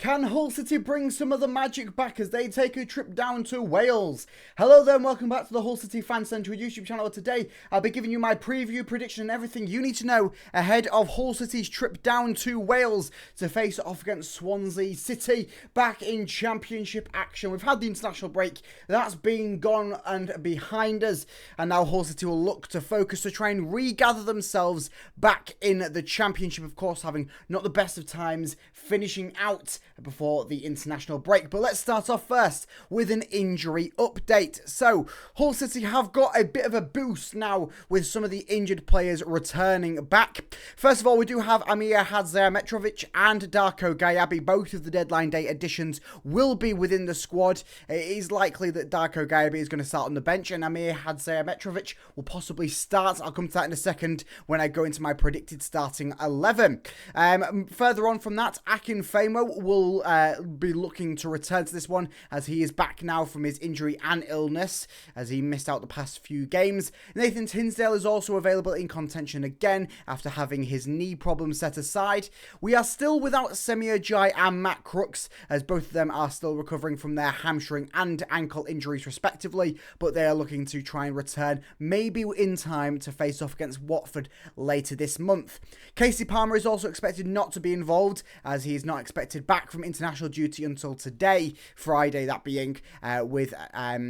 Can Hull City bring some of the magic back as they take a trip down to Wales? Hello there and welcome back to the HullCityFanCentral YouTube channel. Today I'll be giving you my preview, prediction and everything you need to know ahead of Hull City's trip down to Wales to face off against Swansea City back in Championship action. We've had the international break, that's been gone and behind us, and now Hull City will look to focus to try and regather themselves back in the Championship, of course having not the best of times finishing out before the international break. But let's start off first with an injury update. So Hull City have got a bit of a boost now with some of the injured players returning back. First of all, we do have Amir Hadzair-Mitrovic and Darko Gyabi. Both of the deadline day additions will be within the squad. It is likely that Darko Gyabi is going to start on the bench and Amir Hadzair-Mitrovic will possibly start. I'll come to that in a second when I go into my predicted starting 11. Further on from that, Akinfenwa will be looking to return to this one as he is back now from his injury and illness as he missed out the past few games. Nathan Tinsdale is also available in contention again after having his knee problem set aside. We are still without Semir Jai and Matt Crooks as both of them are still recovering from their hamstring and ankle injuries respectively, but they are looking to try and return maybe in time to face off against Watford later this month. Casey Palmer is also expected not to be involved as he is not expected back from international duty until today, Friday that being, with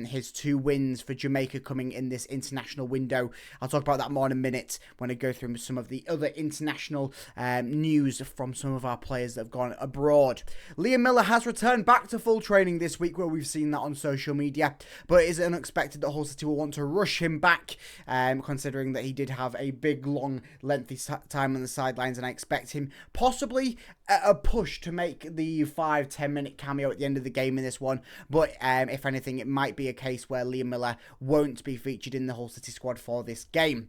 his 2 wins for Jamaica coming in this international window. I'll talk about that more in a minute when I go through some of the other international news from some of our players that have gone abroad. Liam Miller has returned back to full training this week, where we've seen that on social media, but it is unexpected that Hull City will want to rush him back, considering that he ddid have a big, long, lengthy time on the sidelines, and I expect him possibly a push to make the 5-10 minute cameo at the end of the game in this one, but if anything, it might be a case where Liam Miller won't be featured in the Hull City squad for this game.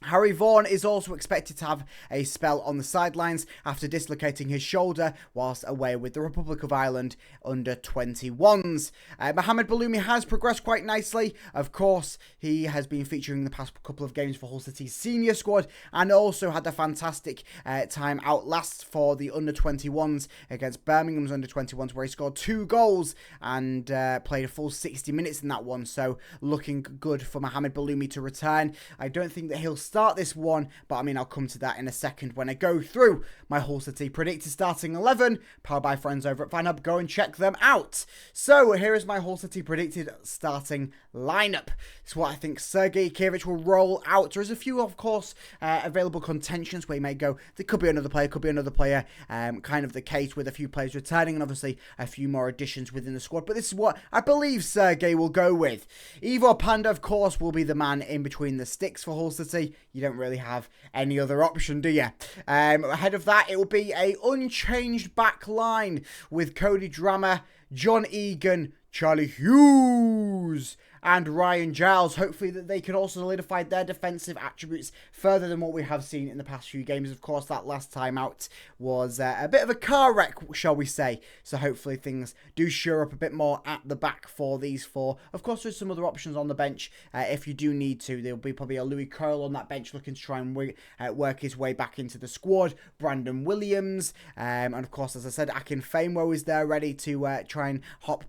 Harry Vaughan is also expected to have a spell on the sidelines after dislocating his shoulder whilst away with the Republic of Ireland under 21s. Mohamed Baloumi has progressed quite nicely. Of course, he has been featuring the past couple of games for Hull City's senior squad and also had a fantastic time out last for the under 21s against Birmingham's under 21s, where he scored 2 goals and played a full 60 minutes in that one. So looking good for Mohamed Baloumi to return. I don't think that he'll start this one, but I mean, I'll come to that in a second when I go through my Hull City predicted starting 11, powered by friends over at Fanhub. Go and check them out. So here is my Hull City predicted starting lineup. It's what I think Sergei Kievich will roll out. There is a few, of course, available contentions where you may go, there could be another player, kind of the case with a few players returning and obviously a few more additions within the squad, but this is what I believe Sergei will go with. Ivor Panda, of course, will be the man in between the sticks for Hull City. You don't really have any other option, do you? Ahead of that, it will be a unchanged back line with Cody Drammer, John Egan, Charlie Hughes and Ryan Giles. Hopefully that they can also solidify their defensive attributes further than what we have seen in the past few games. Of course, that last time out was a bit of a car wreck, shall we say. So hopefully things do shore up a bit more at the back for these 4. Of course, there's some other options on the bench if you do need to. There'll be probably a Louis Curl on that bench looking to try and work his way back into the squad. Brandon Williams, and of course, as I said, Akinfenwa is there ready to try and hop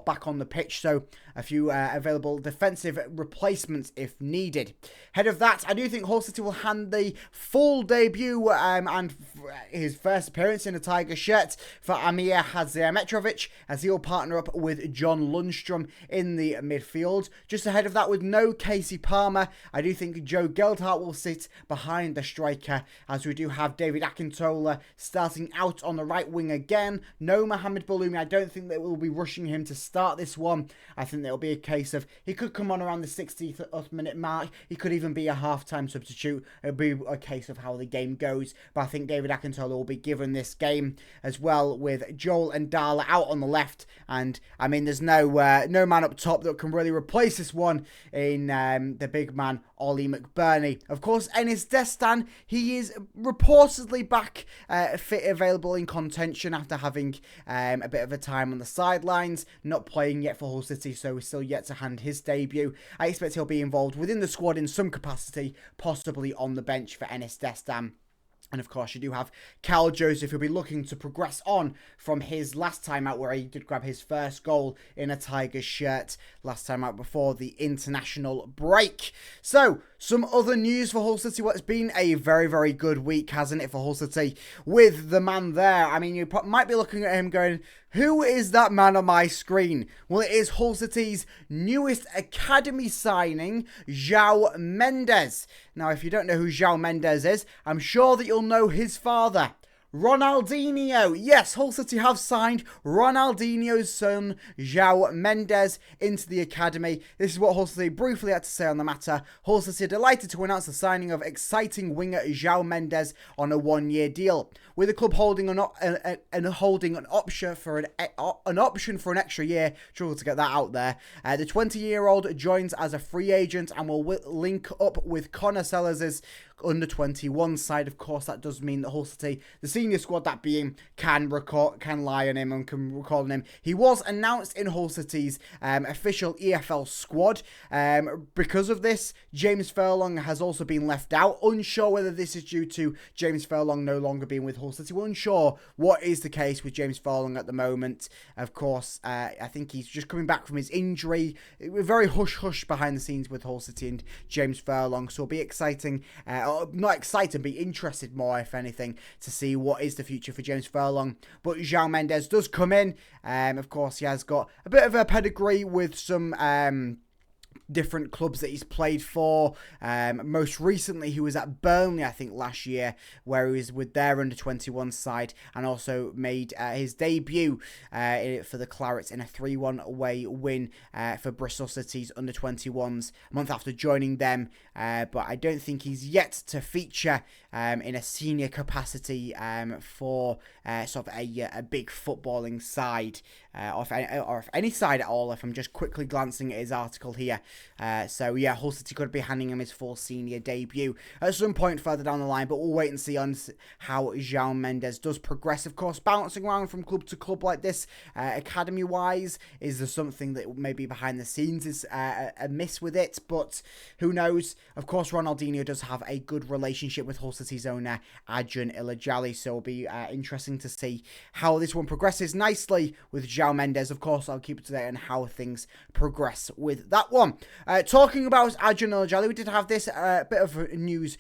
back on the pitch. So a few available defensive replacements if needed. Ahead of that, I do think Hull City will hand the full debut and his first appearance in a Tiger shirt for Amir Hadzair-Mitrovic as he'll partner up with John Lundstrom in the midfield. Just ahead of that, with no Casey Palmer, I do think Joe Geldhart will sit behind the striker as we do have David Akintola starting out on the right wing again. No Mohamed Baloumi. I don't think that we'll be rushing him to start this one. I think there'll be a case of he could come on around the 60th minute mark. He could even be a half-time substitute. It'll be a case of how the game goes. But I think David Akintola will be given this game as well, with Joel and Darla out on the left. And I mean, there's no man up top that can really replace this one in the big man Ollie McBurney. Of course, Enis Destan, he is reportedly back fit, available in contention after having a bit of a time on the sidelines, not playing yet for Hull City, so we're still yet to hand his debut. I expect he'll be involved within the squad in some capacity, possibly on the bench for Enis Destan. And of course, you do have Cal Joseph, who'll be looking to progress on from his last time out, where he did grab his first goal in a Tigers shirt last time out before the international break. So, some other news for Hull City. Well, it's been a very, very good week, hasn't it, for Hull City with the man there. I mean, you might be looking at him going, who is that man on my screen? Well, it is Hull City's newest academy signing, João Mendes. Now, if you don't know who João Mendes is, I'm sure that you'll know his father, Ronaldinho. Yes, Hull City have signed Ronaldinho's son, João Mendes, into the academy. This is what Hull City briefly had to say on the matter. Hull City are delighted to announce the signing of exciting winger João Mendes on a one-year deal, with the club holding an option for an extra year. Struggle to get that out there. The 20-year-old joins as a free agent and will link up with Connor Sellers' under-21 side. Of course, that does mean that Hull City, the senior squad that being, can lie on him and can recall on him. He was announced in Hull City's official EFL squad. Because of this, James Furlong has also been left out. Unsure whether this is due to James Furlong no longer being with Hull City. We're unsure what is the case with James Furlong at the moment. Of course, I think he's just coming back from his injury. We're very hush-hush behind the scenes with Hull City and James Furlong, so it'll be exciting. Not excited, but interested more, if anything, to see what is the future for James Furlong. But João Mendes does come in. Of course, he has got a bit of a pedigree with some different clubs that he's played for. Most recently, he was at Burnley, I think, last year, where he was with their under-21 side, and also made his debut for the Clarets in a 3-1 away win for Bristol City's under-21s a month after joining them. But I don't think he's yet to feature in a senior capacity for sort of a big footballing side, or if any side at all, if I'm just quickly glancing at his article here. So yeah, Hull City could be handing him his full senior debut at some point further down the line, but we'll wait and see on how João Mendes does progress. Of course, bouncing around from club to club like this, academy-wise, is there something that maybe behind the scenes is a miss with it, but who knows. Of course, Ronaldinho does have a good relationship with Hull City's owner, Adrian Ilajali, so it'll be interesting to see how this one progresses nicely with João Mendes. Of course, I'll keep up to date on how things progress with that one. Talking about Adrian Ilajali, we did have this bit of news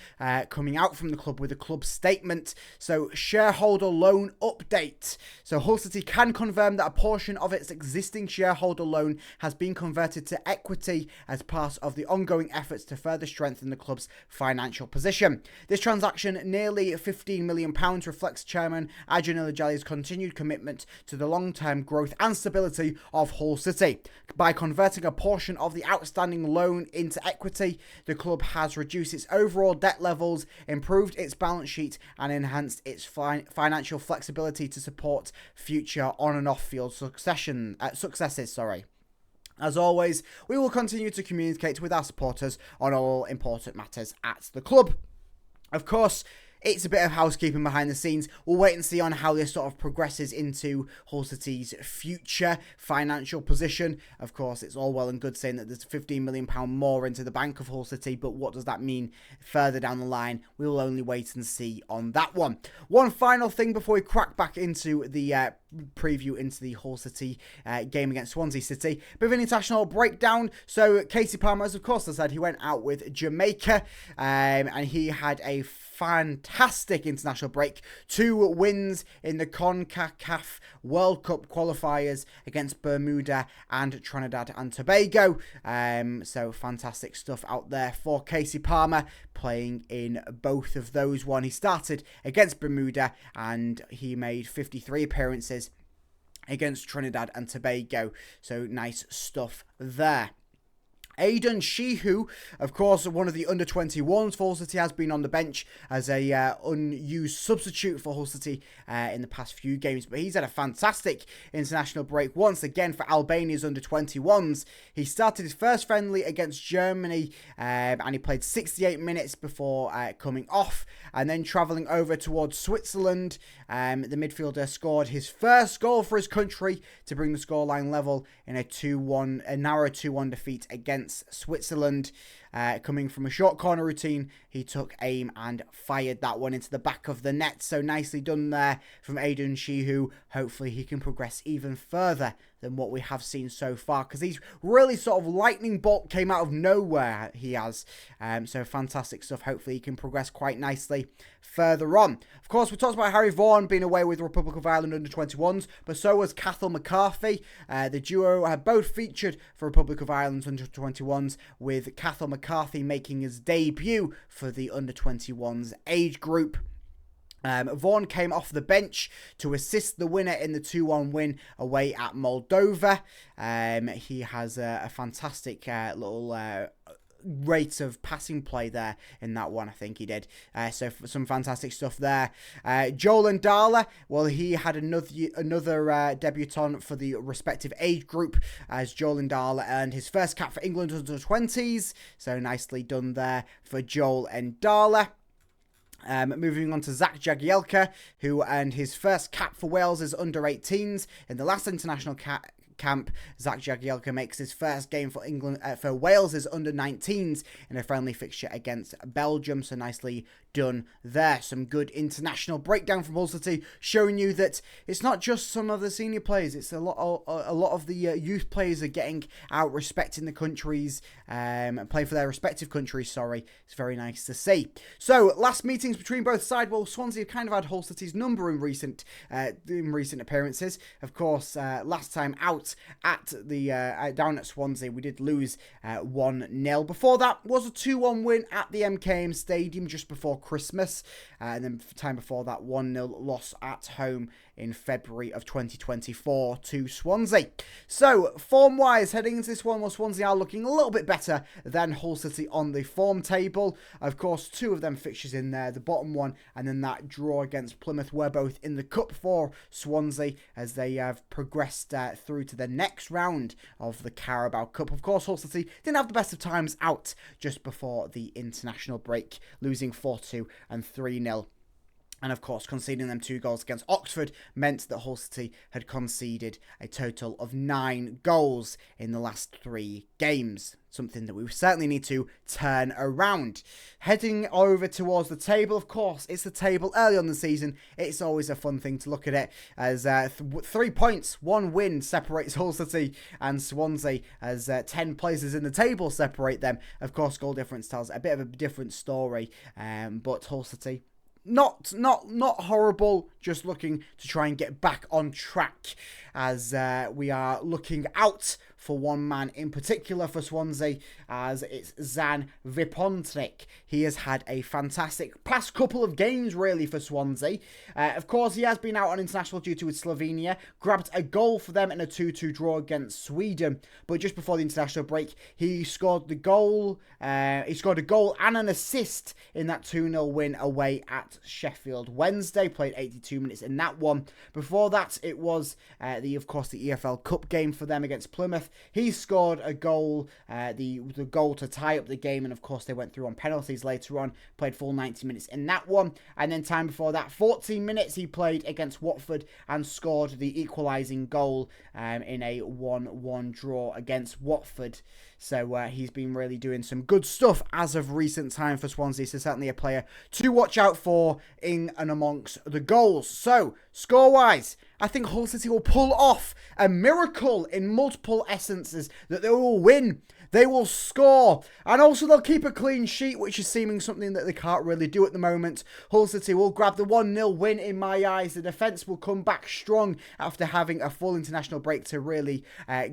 coming out from the club with a club statement. So, shareholder loan update. So, Hull City can confirm that a portion of its existing shareholder loan has been converted to equity as part of the ongoing efforts to further strengthen the club's financial position. This transaction, nearly £15 million, reflects Chairman Adrian Ilajali's continued commitment to the long-term growth and stability of Hull City. By converting a portion of the outstanding loan into equity, the club has reduced its overall debt levels, improved its balance sheet, and enhanced its financial flexibility to support future on and off field successes. As always, we will continue to communicate with our supporters on all important matters at the club. Of course, it's a bit of housekeeping behind the scenes. We'll wait and see on how this sort of progresses into Hull City's future financial position. Of course, it's all well and good saying that there's £15 million more into the bank of Hull City, but what does that mean further down the line? We will only wait and see on that one. One final thing before we crack back into the preview into the Hull City game against Swansea City. Bit of an international breakdown. So, Casey Palmer, as of course I said, he went out with Jamaica, and he had a fantastic international break. 2 wins in the CONCACAF World Cup qualifiers against Bermuda and Trinidad and Tobago. So fantastic stuff out there for Casey Palmer, playing in both of those. One, he started against Bermuda and he made 53 appearances against Trinidad and Tobago. So nice stuff there. Aidan Sheehu, of course, one of the under-21s for Hull City, has been on the bench as a unused substitute for Hull City in the past few games. But he's had a fantastic international break once again for Albania's under-21s. He started his first friendly against Germany and he played 68 minutes before coming off. And then travelling over towards Switzerland, the midfielder scored his first goal for his country to bring the scoreline level in a narrow 2-1 defeat against Switzerland. coming from a short corner routine. He took aim and fired that one into the back of the net. So nicely done there from Aidan Sheehu. Hopefully he can progress even further than what we have seen so far, because he's really sort of lightning bolt came out of nowhere, he has. So fantastic stuff. Hopefully he can progress quite nicely further on. Of course, we talked about Harry Vaughan being away with the Republic of Ireland under-21s, but so was Cathal McCarthy. The duo have both featured for Republic of Ireland's under-21s, with Cathal McCarthy making his debut for the under-21s age group. Vaughan came off the bench to assist the winner in the 2-1 win away at Moldova. He has a fantastic little rate of passing play there in that one, I think he did. So some fantastic stuff there. Joel Ndala, well, he had another debutant for the respective age group, as Joel Ndala earned his first cap for England under 20s. So nicely done there for Joel Ndala. Moving on to Zach Jagielka, who earned his first cap for Wales' under-18s. In the last international camp, Zach Jagielka makes his first game for England for Wales' under-19s in a friendly fixture against Belgium. So nicely done there. Some good international breakdown from Hull City, showing you that it's not just some of the senior players, it's a lot of the youth players are getting out, respecting the countries, playing for their respective countries, sorry. It's very nice to see. So, last meetings between both sides. Well, Swansea have kind of had Hull City's number in recent appearances. Of course, last time out at the down at Swansea, we did lose 1-0. Before that was a 2-1 win at the MKM Stadium just before Christmas, and then time before that 1-0 loss at home in February of 2024 to Swansea. So form wise, heading into this one, well, Swansea are looking a little bit better than Hull City on the form table. Of course, two of them fixtures in there, the bottom one and then that draw against Plymouth, were both in the cup for Swansea as they have progressed through to the next round of the Carabao Cup. Of course, Hull City didn't have the best of times out just before the international break, losing 4-2 and 3-0. And of course, conceding them 2 goals against Oxford meant that Hull City had conceded a total of 9 goals in the last 3 games. Something that we certainly need to turn around. Heading over towards the table, of course, it's the table early on the season. It's always a fun thing to look at it, as 3 points, 1 win separates Hull City and Swansea, as 10 places in the table separate them. Of course, goal difference tells a bit of a different story, but Hull City, not horrible, just looking to try and get back on track, as we are looking out for one man in particular for Swansea, as it's Zan Vipontnik. He has had a fantastic past couple of games, really, for Swansea. Of course, he has been out on international duty with Slovenia, grabbed a goal for them in a 2-2 draw against Sweden, but just before the international break, he scored the goal. He scored a goal and an assist in that 2-0 win away at Sheffield Wednesday. Played 82 minutes in that one. Before that, it was the EFL Cup game for them against Plymouth. He scored a goal, the goal to tie up the game, and of course they went through on penalties later on. Played full 90 minutes in that one, and then time before that, 14 minutes he played against Watford and scored the equalising goal in a 1-1 draw against Watford. So he's been really doing some good stuff as of recent time for Swansea. So certainly a player to watch out for in and amongst the goals. So score-wise, I think Hull City will pull off a miracle in multiple essences, that they will win, they will score, and also they'll keep a clean sheet, which is seeming something that they can't really do at the moment. Hull City will grab the 1-0 win in my eyes. The defence will come back strong after having a full international break to really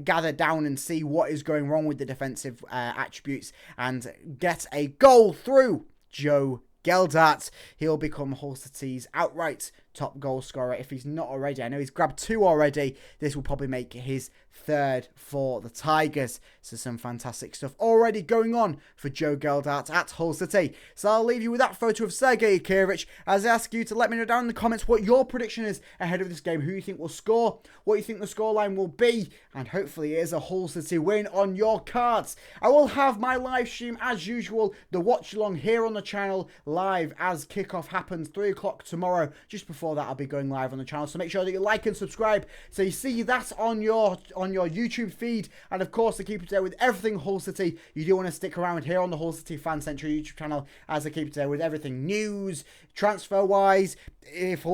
gather down and see what is going wrong with the defensive attributes and get a goal through Joe Geldart. He'll become Hull City's outright top goal scorer if he's not already. I know he's grabbed 2 already. This will probably make his 3rd for the Tigers. So some fantastic stuff already going on for Joe Geldart at Hull City. So I'll leave you with that photo of Sergei Kirich, as I ask you to let me know down in the comments what your prediction is ahead of this game, who you think will score, what you think the scoreline will be, and hopefully it is a Hull City win on your cards. I will have my live stream as usual, the watch along here on the channel, live as kickoff happens, 3 o'clock tomorrow, just before before that I'll be going live on the channel. So make sure that you like and subscribe so you see that on your YouTube feed. And of course, to keep up to date with everything Hull City, you do want to stick around here on the Hull City Fan Central YouTube channel as I keep up to date with everything news, transfer wise. If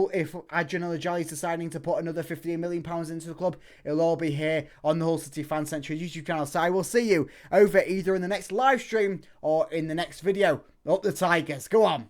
Adrian Jolly's deciding to put another £15 million into the club, it'll all be here on the Hull City Fan Central YouTube channel. So I will see you over either in the next live stream or in the next video. Up the Tigers, go on.